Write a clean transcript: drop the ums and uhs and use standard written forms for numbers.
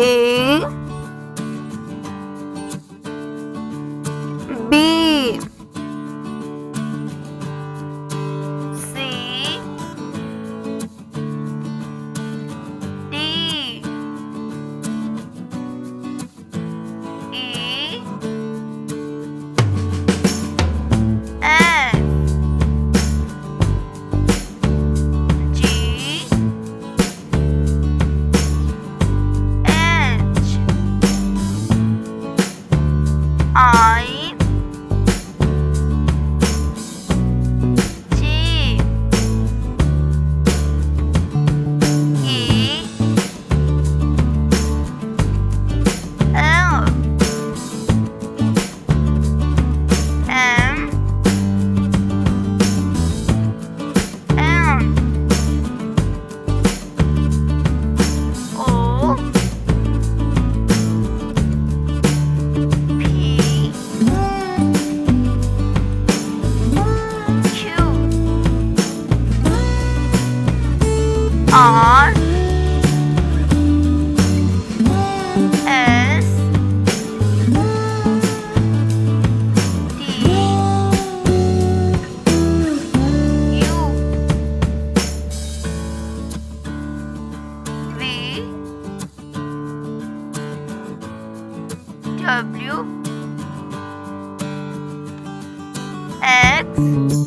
A B C D E F G H I J E L M N O P Q R S T U V W X